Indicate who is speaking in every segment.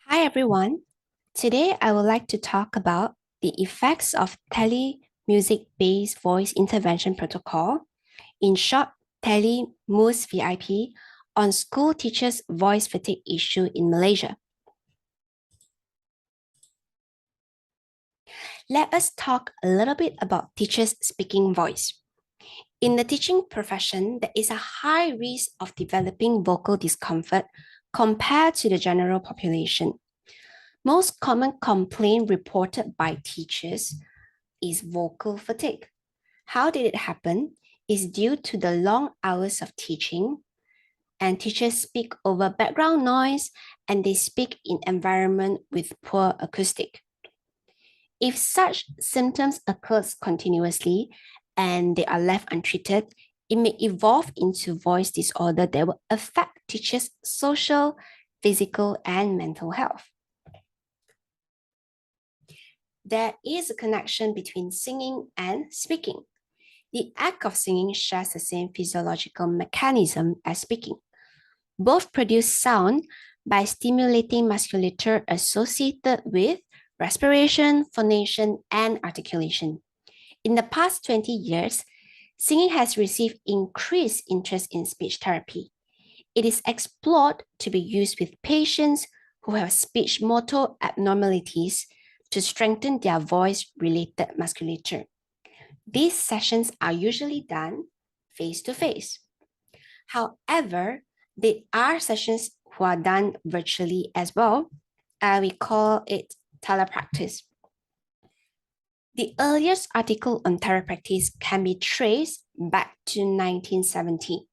Speaker 1: Hi everyone. Today I would like to talk about the effects of Tele music-based voice intervention protocol, in short, Tele MUSVIP, on school teachers' voice fatigue issue in Malaysia. Let us talk a little bit about teachers' speaking voice. In the teaching profession, there is a high risk of developing vocal discomfort compared to the general population. Most common complaint reported by teachers is vocal fatigue. How did it happen? It's due to the long hours of teaching, and teachers speak over background noise and they speak in environment with poor acoustic. If such symptoms occurs continuously and they are left untreated, it may evolve into voice disorder that will affect teachers' social, physical, and mental health. There is a connection between singing and speaking. The act of singing shares the same physiological mechanism as speaking. Both produce sound by stimulating musculature associated with respiration, phonation, and articulation. In the past 20 years, singing has received increased interest in speech therapy. It is explored to be used with patients who have speech motor abnormalities to strengthen their voice-related musculature. These sessions are usually done face-to-face. However, there are sessions who are done virtually as well. We call it telepractice. The earliest article on telepractice can be traced back to 1970.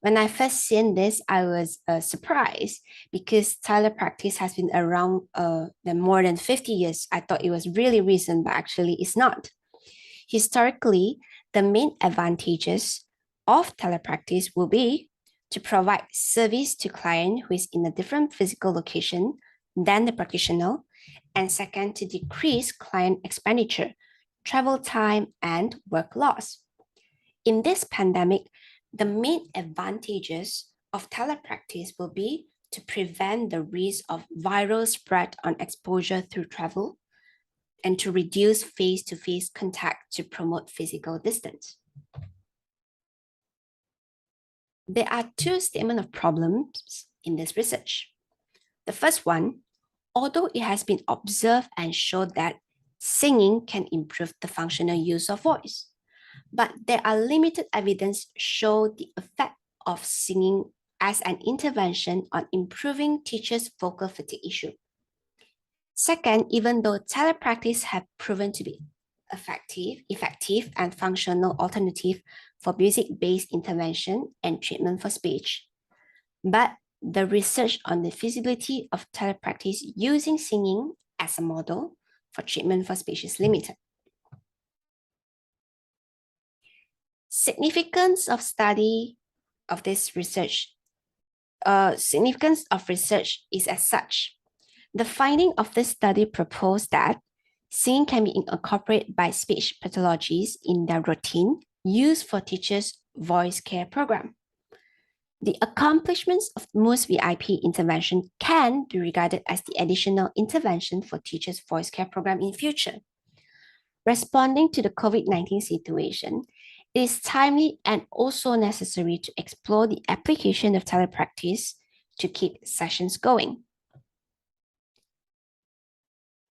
Speaker 1: When I first seen this, I was surprised because telepractice has been around more than 50 years. I thought it was really recent, but actually it's not. Historically, the main advantages of telepractice will be to provide service to client who is in a different physical location than the practitioner, and second, to decrease client expenditure, travel time, and work loss. In this pandemic, the main advantages of telepractice will be to prevent the risk of viral spread on exposure through travel and to reduce face-to-face contact to promote physical distance. There are two statements of problems in this research. The first one, although it has been observed and shown that singing can improve the functional use of voice, but there are limited evidence show the effect of singing as an intervention on improving teachers' vocal fatigue issue. Second, even though telepractice have proven to be effective and functional alternative for music-based intervention and treatment for speech, but the research on the feasibility of telepractice using singing as a model for treatment for speech is limited. Significance of study of this research. Significance of research is as such. The finding of this study proposed that singing can be incorporated by speech pathologists in their routine used for teachers' voice care program. The accomplishments of MUSVIP intervention can be regarded as the additional intervention for teachers' voice care program in future. Responding to the COVID-19 situation, it is timely and also necessary to explore the application of telepractice to keep sessions going.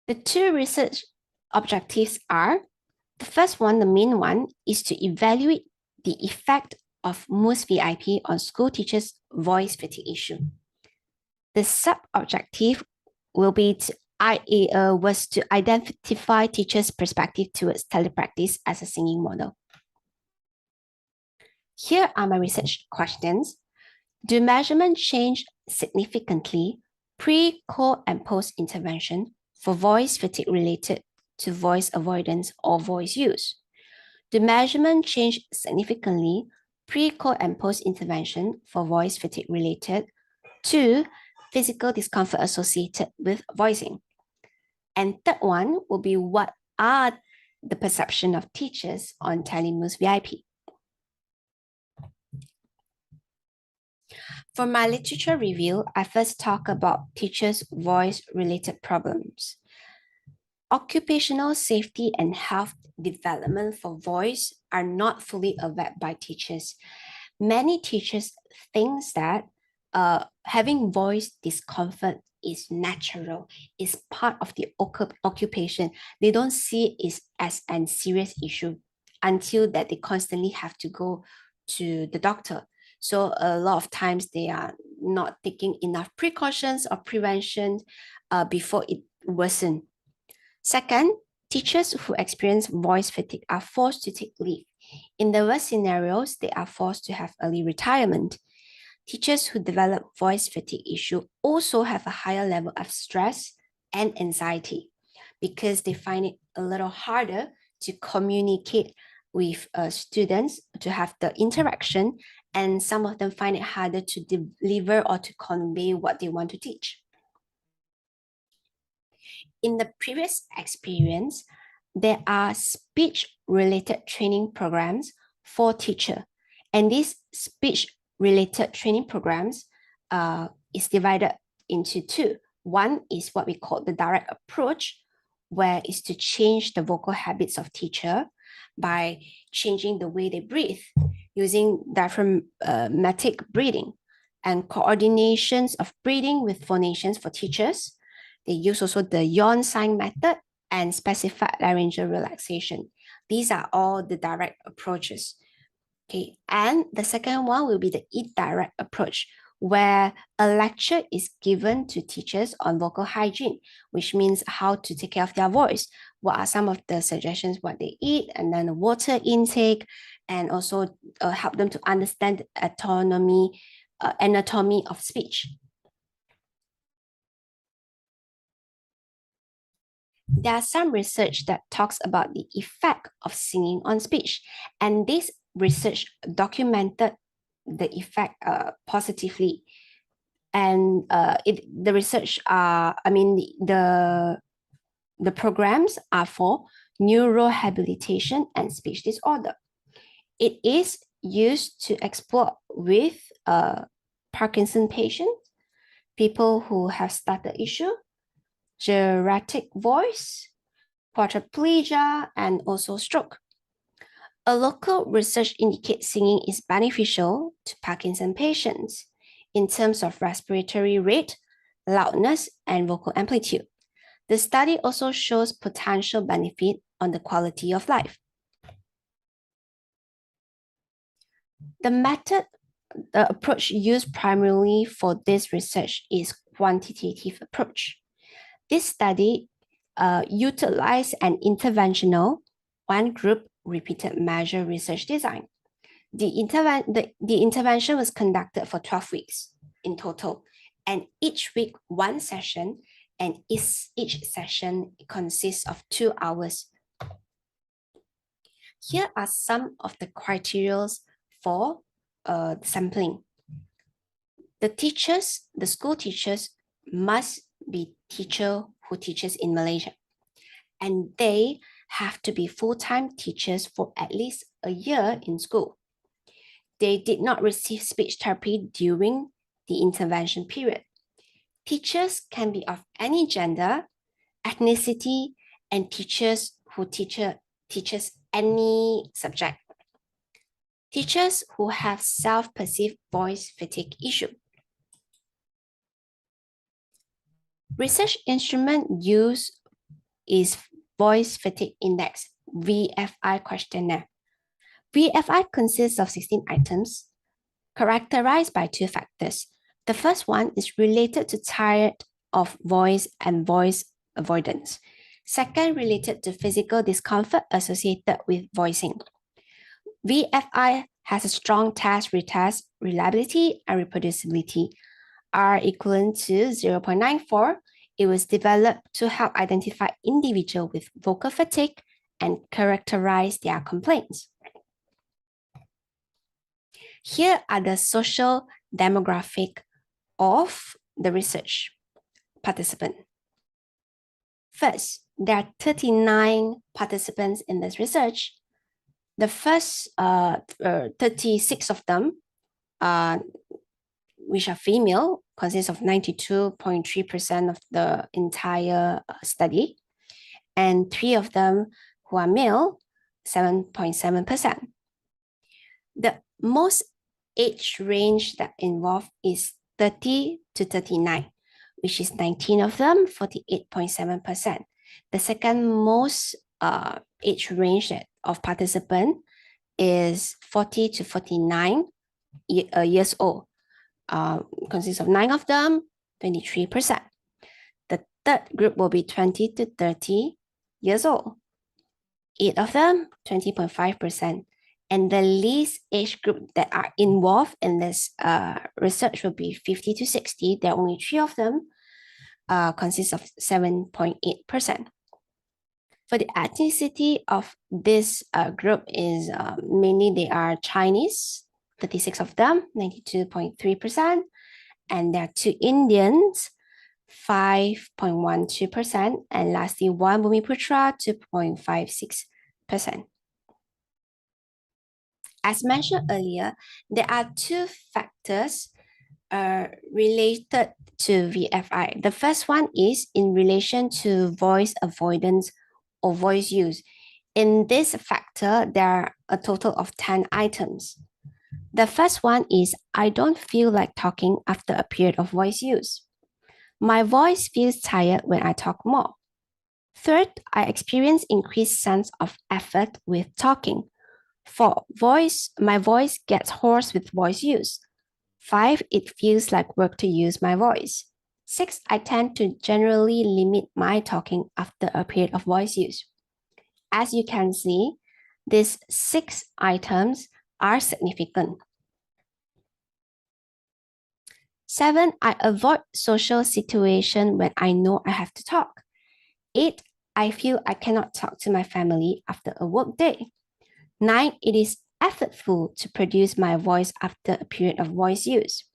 Speaker 1: The two research objectives are, the first one, the main one, is to evaluate the effect of MUSVIP on school teachers' voice fatigue issue. The sub-objective was to identify teachers' perspective towards telepractice as a singing model. Here are my research questions. Do measurements change significantly pre, co, and post-intervention for voice fatigue related to voice avoidance or voice use? Do measurements change significantly pre, co, and post-intervention for voice fatigue related to physical discomfort associated with voicing? And third one will be, what are the perception of teachers on Tele MUSVIP? For my literature review, I first talk about teachers' voice-related problems. Occupational safety and health development for voice are not fully aware by teachers. Many teachers think that having voice discomfort is natural, is part of the occupation. They don't see it as a serious issue until that they constantly have to go to the doctor. So a lot of times they are not taking enough precautions or prevention before it worsens. Second, teachers who experience voice fatigue are forced to take leave. In the worst scenarios, they are forced to have early retirement. Teachers who develop voice fatigue issue also have a higher level of stress and anxiety because they find it a little harder to communicate with students, to have the interaction, and some of them find it harder to deliver or to convey what they want to teach. In the previous experience, there are speech-related training programs for teacher, and these speech-related training programs is divided into two. One is what we call the direct approach, where is to change the vocal habits of teacher by changing the way they breathe, using diaphragmatic breathing and coordinations of breathing with phonations for teachers. They use also the yawn sign method and specified laryngeal relaxation. These are all the direct approaches. Okay, and the second one will be the indirect approach, where a lecture is given to teachers on vocal hygiene, which means how to take care of their voice. What are some of the suggestions, what they eat, and then the water intake, and also help them to understand anatomy of speech. There are some research that talks about the effect of singing on speech, and this research documented the effect positively. And the research the programs are for neurohabilitation and speech disorder. It is used to explore with Parkinson patients, people who have stutter issue, geriatric voice, quadriplegia, and also stroke. A local research indicates singing is beneficial to Parkinson patients in terms of respiratory rate, loudness, and vocal amplitude. The study also shows potential benefit on the quality of life. The approach used primarily for this research is quantitative approach. This study utilized an interventional one group repeated measure research design. The intervention was conducted for 12 weeks in total, and each week one session, and each session consists of 2 hours. Here are some of the criteria for sampling. The school teachers must be teacher who teaches in Malaysia, and they have to be full-time teachers for at least a year in school. They did not receive speech therapy during the intervention period. Teachers can be of any gender, ethnicity, and teachers who teaches any subject. Teachers who have self-perceived voice fatigue issue. Research instrument used is Voice Fatigue Index, VFI questionnaire. VFI consists of 16 items characterized by 2 factors. The first one is related to tired of voice and voice avoidance. Second, related to physical discomfort associated with voicing. VFI has a strong test-retest reliability and reproducibility. R equivalent to 0.94. It was developed to help identify individuals with vocal fatigue and characterize their complaints. Here are the social demographic of the research participant. First, there are 39 participants in this research. The first 36 of them which are female, consists of 92.3% of the entire study, and 3 of them who are male, 7.7%. The most age range that involved is 30 to 39, which is 19 of them, 48.7%. The second most age range of participant is 40 to 49 years old. Consists of 9 of them, 23%. The third group will be 20 to 30 years old. 8 of them, 20.5%. And the least age group that are involved in this research will be 50 to 60. There are only 3 of them, consists of 7.8%. For the ethnicity of this group is mainly they are Chinese, 36 of them, 92.3%. And there are 2 Indians, 5.12%. And lastly, 1 Bumiputra, 2.56%. As mentioned earlier, there are 2 factors related to VFI. The first one is in relation to voice avoidance or voice use. In this factor, there are a total of 10 items. The first one is I don't feel like talking after a period of voice use. My voice feels tired when I talk more. Third, I experience increased sense of effort with talking. 4, my voice gets hoarse with voice use. 5, it feels like work to use my voice. 6, I tend to generally limit my talking after a period of voice use. As you can see, these 6 items are significant. 7, I avoid social situation when I know I have to talk. 8, I feel I cannot talk to my family after a work day. 9, it is effortful to produce my voice after a period of voice use.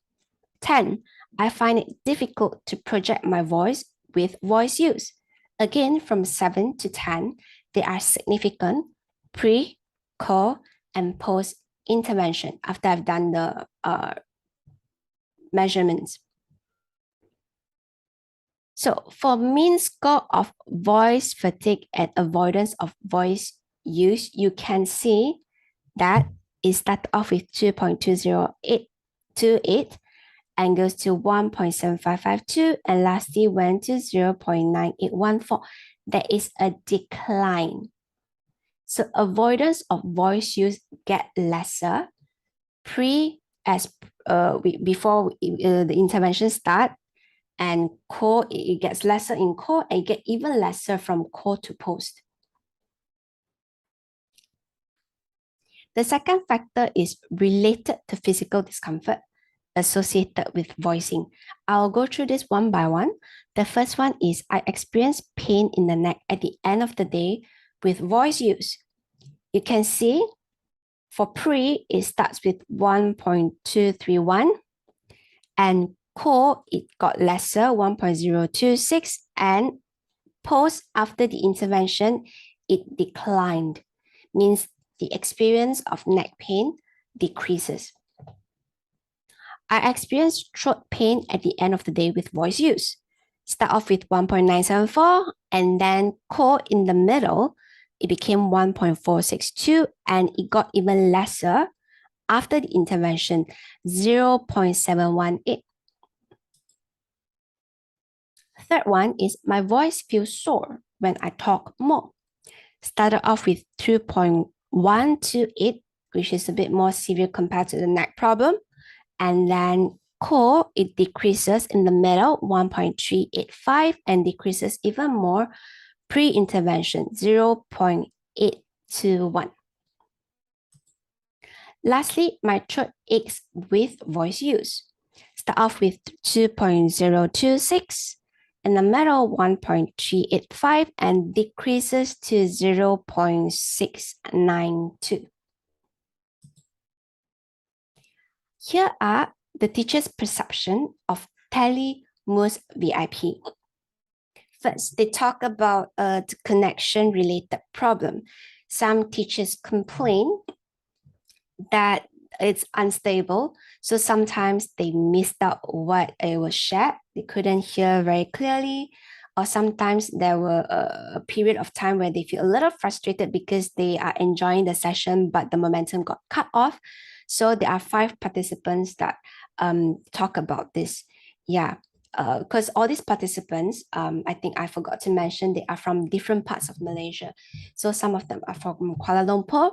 Speaker 1: 10, I find it difficult to project my voice with voice use. Again, from 7 to 10, they are significant pre, co, and post intervention after I've done the measurements. So for mean score of voice fatigue and avoidance of voice use, you can see that it started off with 2.20828 and goes to 1.7552 and lastly went to 0.9814. There is a decline. So avoidance of voice use get lesser before the intervention start, and core, it gets lesser in core and get even lesser from core to post. The second factor is related to physical discomfort associated with voicing. I'll go through this one by one. The first one is I experience pain in the neck at the end of the day with voice use. You can see for pre, it starts with 1.231 and core, it got lesser, 1.026, and post after the intervention, it declined, means the experience of neck pain decreases. I experienced throat pain at the end of the day with voice use. Start off with 1.974 and then core in the middle, it became 1.462 and it got even lesser after the intervention, 0.718. Third one is my voice feels sore when I talk more. Started off with 2.128, which is a bit more severe compared to the neck problem. And then core, it decreases in the middle, 1.385, and decreases even more pre-intervention, 0.821. Lastly, my throat aches with voice use. Start off with 2.026, in the middle 1.385 and decreases to 0.692. Here are the teacher's perception of Tele MUSVIP. First, they talk about the connection-related problem. Some teachers complain that it's unstable. So sometimes they missed out what it was shared. They couldn't hear very clearly. Or sometimes there were a period of time where they feel a little frustrated because they are enjoying the session, but the momentum got cut off. So there are 5 participants that talk about this. Yeah, because all these participants, I think I forgot to mention, they are from different parts of Malaysia. So some of them are from Kuala Lumpur.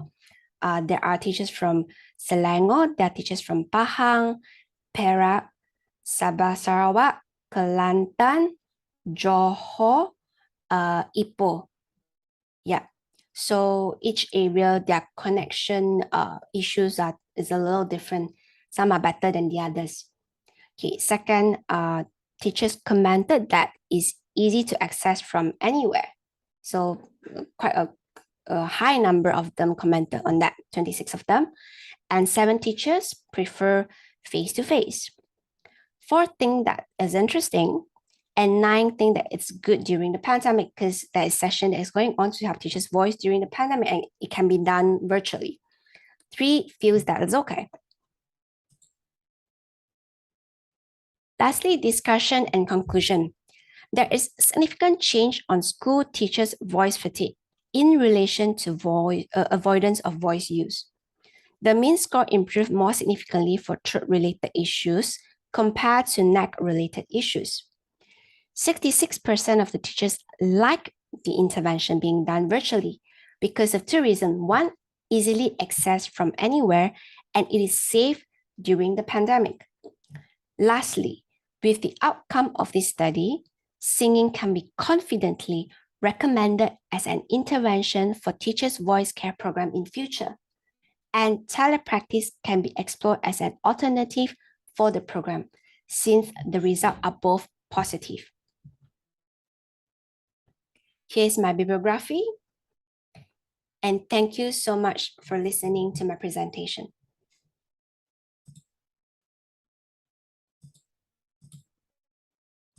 Speaker 1: There are teachers from Selangor, there are teachers from Pahang, Perak, Sabah, Sarawak, Kelantan, Johor, Ipoh. Yeah. So each area, their connection issues is a little different. Some are better than the others. Okay. Second, teachers commented that it's easy to access from anywhere. So quite a high number of them commented on that, 26 of them. And 7 teachers prefer face-to-face. 4 think that is interesting, and 9 think that it's good during the pandemic because there is session that is going on to help teachers' voice during the pandemic and it can be done virtually. 3 feels that it's okay. Lastly, discussion and conclusion. There is significant change on school teachers' voice fatigue in relation to avoidance of voice use. The mean score improved more significantly for throat-related issues compared to neck-related issues. 66% of the teachers like the intervention being done virtually because of 2 reasons. 1, easily accessed from anywhere, and it is safe during the pandemic. Lastly, with the outcome of this study, singing can be confidently recommended as an intervention for teachers' voice care program in future. And telepractice can be explored as an alternative for the program since the results are both positive. Here's my bibliography. And thank you so much for listening to my presentation.